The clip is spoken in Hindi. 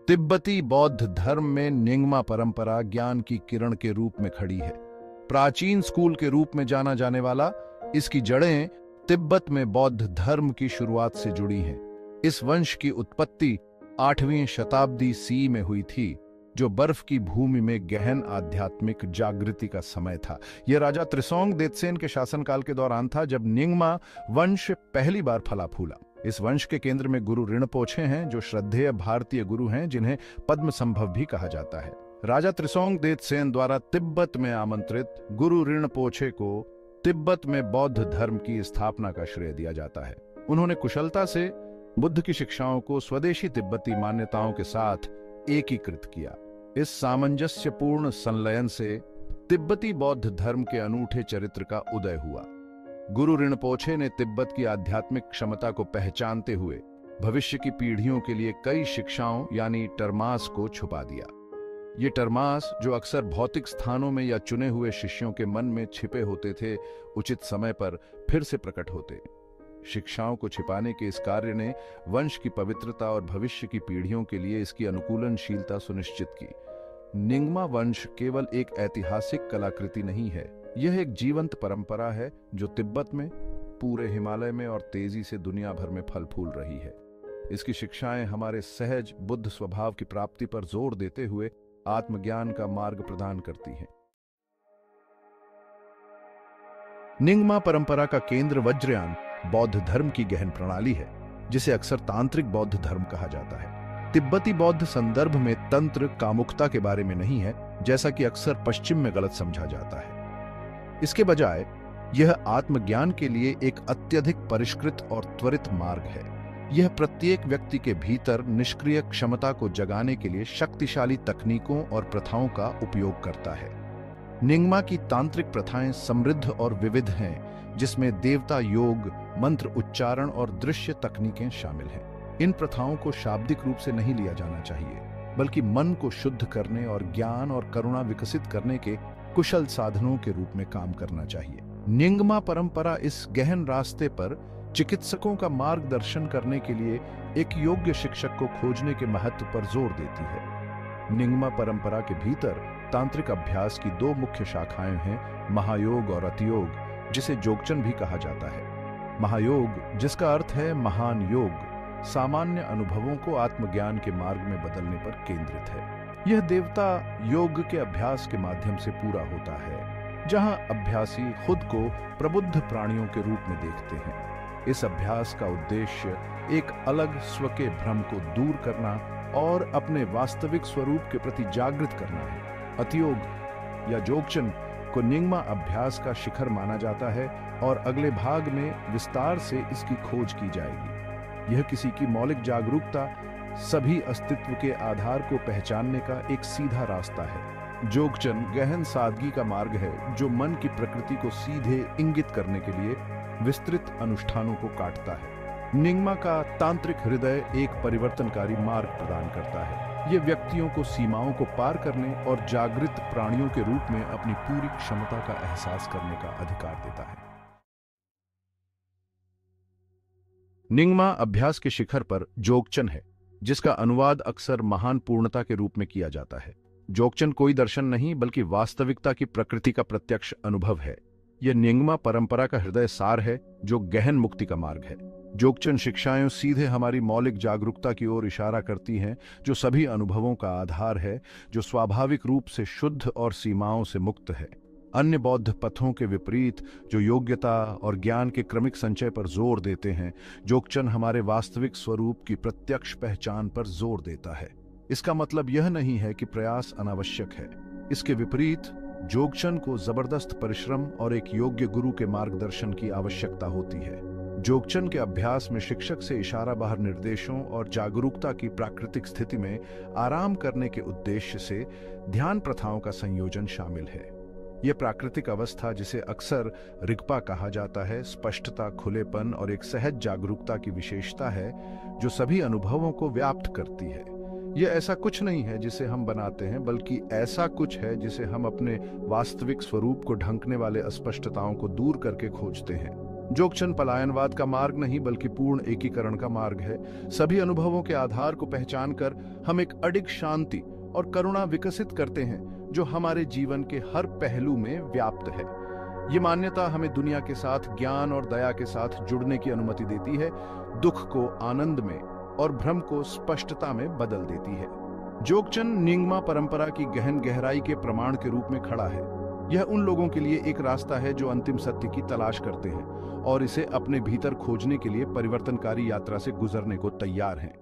तिब्बती बौद्ध धर्म में निंगमा परंपरा ज्ञान की किरण के रूप में खड़ी है। प्राचीन स्कूल के रूप में जाना जाने वाला इसकी जड़ें तिब्बत में बौद्ध धर्म की शुरुआत से जुड़ी हैं। इस वंश की उत्पत्ति 8वीं शताब्दी सी में हुई थी, जो बर्फ की भूमि में गहन आध्यात्मिक जागृति का समय था। यह राजा त्रिसोंग देत्सेन के शासनकाल के दौरान था, जब निंगमा वंश पहली बार फला फूला। इस वंश के केंद्र में गुरु रिनपोछे हैं, जो श्रद्धेय भारतीय गुरु हैं, जिन्हें पद्म संभव भी कहा जाता है। राजा त्रिसोंग देत्सेन द्वारा तिब्बत में आमंत्रित गुरु रिनपोछे को तिब्बत में बौद्ध धर्म की स्थापना का श्रेय दिया जाता है। उन्होंने कुशलता से बुद्ध की शिक्षाओं को स्वदेशी तिब्बती मान्यताओं के साथ एकीकृत किया। इस सामंजस्यपूर्ण संलयन से तिब्बती बौद्ध धर्म के अनूठे चरित्र का उदय हुआ। गुरु रिनपोछे ने तिब्बत की आध्यात्मिक क्षमता को पहचानते हुए भविष्य की पीढ़ियों के लिए कई शिक्षाओं यानी टर्मास को छुपा दिया। ये टर्मास, जो अक्सर भौतिक स्थानों में या चुने हुए शिष्यों के मन में छिपे होते थे, उचित समय पर फिर से प्रकट होते। शिक्षाओं को छिपाने के इस कार्य ने वंश की पवित्रता और भविष्य की पीढ़ियों के लिए इसकी अनुकूलनशीलता सुनिश्चित की। निंगमा वंश केवल एक ऐतिहासिक कलाकृति नहीं है, यह एक जीवंत परंपरा है जो तिब्बत में, पूरे हिमालय में और तेजी से दुनिया भर में फल फूल रही है। इसकी शिक्षाएं हमारे सहज बुद्ध स्वभाव की प्राप्ति पर जोर देते हुए आत्मज्ञान का मार्ग प्रदान करती हैं। निंगमा परंपरा का केंद्र वज्रयान बौद्ध धर्म की गहन प्रणाली है, जिसे अक्सर तांत्रिक बौद्ध धर्म कहा जाता है। तिब्बती बौद्ध संदर्भ में तंत्र कामुकता के बारे में नहीं है, जैसा कि अक्सर पश्चिम में गलत समझा जाता है। इसके बजाय यह आत्मज्ञान के लिए एक अत्यधिक परिष्कृत और त्वरित मार्ग है। यह प्रत्येक व्यक्ति के भीतर निष्क्रिय क्षमता को जगाने के लिए शक्तिशाली तकनीकों और प्रथाओं का उपयोग करता है। निंगमा की तांत्रिक प्रथाएं समृद्ध और विविध हैं, जिसमें देवता योग, मंत्र उच्चारण और दृश्य तकनीकें शामिल हैं। इन प्रथाओं को शाब्दिक रूप से नहीं लिया जाना चाहिए, बल्कि मन को शुद्ध करने और ज्ञान और करुणा विकसित करने के कुशल साधनों के रूप में काम करना चाहिए। निंगमा परंपरा इस गहन रास्ते पर चिकित्सकों का मार्गदर्शन करने के लिए एक योग्य शिक्षक को खोजने के महत्व पर जोर देती है। निंगमा परंपरा के भीतर तांत्रिक अभ्यास की दो मुख्य शाखाएं हैं, महायोग और अतियोग, जिसे जोगचन भी कहा जाता है। महायोग, जिसका अर्थ है महान योग, सामान्य अनुभवों को आत्मज्ञान के मार्ग में बदलने पर केंद्रित है। यह देवता योग के अभ्यास के माध्यम से पूरा होता है, जहां अभ्यासी खुद को प्रबुद्ध प्राणियों के रूप में देखते हैं। इस अभ्यास का उद्देश्य एक अलग स्व के भ्रम को दूर करना और अपने वास्तविक स्वरूप के प्रति जागृत करना है। अतियोग या जोगचन को निंगमा अभ्यास का शिखर माना जाता है और अगले भाग में विस्तार से इसकी खोज की जाएगी। यह किसी की मौलिक जागरूकता, सभी अस्तित्व के आधार को पहचानने का एक सीधा रास्ता है। जोगचन गहन सादगी का मार्ग है, जो मन की प्रकृति को सीधे इंगित करने के लिए विस्तृत अनुष्ठानों को काटता है। निंगमा का तांत्रिक हृदय एक परिवर्तनकारी मार्ग प्रदान करता है। यह व्यक्तियों को सीमाओं को पार करने और जागृत प्राणियों के रूप में अपनी पूरी क्षमता का एहसास करने का अधिकार देता है। निंगमा अभ्यास के शिखर पर जोगचन है, जिसका अनुवाद अक्सर महान पूर्णता के रूप में किया जाता है। जोगचन कोई दर्शन नहीं, बल्कि वास्तविकता की प्रकृति का प्रत्यक्ष अनुभव है। यह निंगमा परंपरा का हृदय सार है, जो गहन मुक्ति का मार्ग है। जोगचन शिक्षाएं सीधे हमारी मौलिक जागरूकता की ओर इशारा करती हैं, जो सभी अनुभवों का आधार है, जो स्वाभाविक रूप से शुद्ध और सीमाओं से मुक्त है। अन्य बौद्ध पथों के विपरीत, जो योग्यता और ज्ञान के क्रमिक संचय पर जोर देते हैं, जोगचन हमारे वास्तविक स्वरूप की प्रत्यक्ष पहचान पर जोर देता है। इसका मतलब यह नहीं है कि प्रयास अनावश्यक है। इसके विपरीत, जोगचन को जबरदस्त परिश्रम और एक योग्य गुरु के मार्गदर्शन की आवश्यकता होती है। जोगचन के अभ्यास में शिक्षक से इशारा बाहर निर्देशों और जागरूकता की प्राकृतिक स्थिति में आराम करने के उद्देश्य से ध्यान प्रथाओं का संयोजन शामिल है। यह प्राकृतिक अवस्था, जिसे अक्सर रिग्पा कहा जाता है, स्पष्टता, खुलेपन और एक सहज जागरूकता की विशेषता है, जो सभी अनुभवों को व्याप्त करती है। यह ऐसा कुछ नहीं है जिसे हम बनाते हैं, बल्कि ऐसा कुछ है जिसे हम अपने वास्तविक स्वरूप को ढंकने वाले अस्पष्टताओं को दूर करके खोजते हैं। जोगचन पलायनवाद का मार्ग नहीं बल्कि पूर्ण एकीकरण का मार्ग है। सभी अनुभवों के आधार को पहचान कर हम एक अडिग शांति और करुणा विकसित करते हैं जो हमारे जीवन के हर पहलू में व्याप्त है। ये मान्यता हमें दुनिया के साथ ज्ञान और दया के साथ जुड़ने की अनुमति देती है, दुख को आनंद में और भ्रम को स्पष्टता में बदल देती है। जोगचन न्यिंगमा परंपरा की गहन गहराई के प्रमाण के रूप में खड़ा है। यह उन लोगों के लिए एक रास्ता है जो अंतिम सत्य की तलाश करते हैं और इसे अपने भीतर खोजने के लिए परिवर्तनकारी यात्रा से गुजरने को तैयार हैं।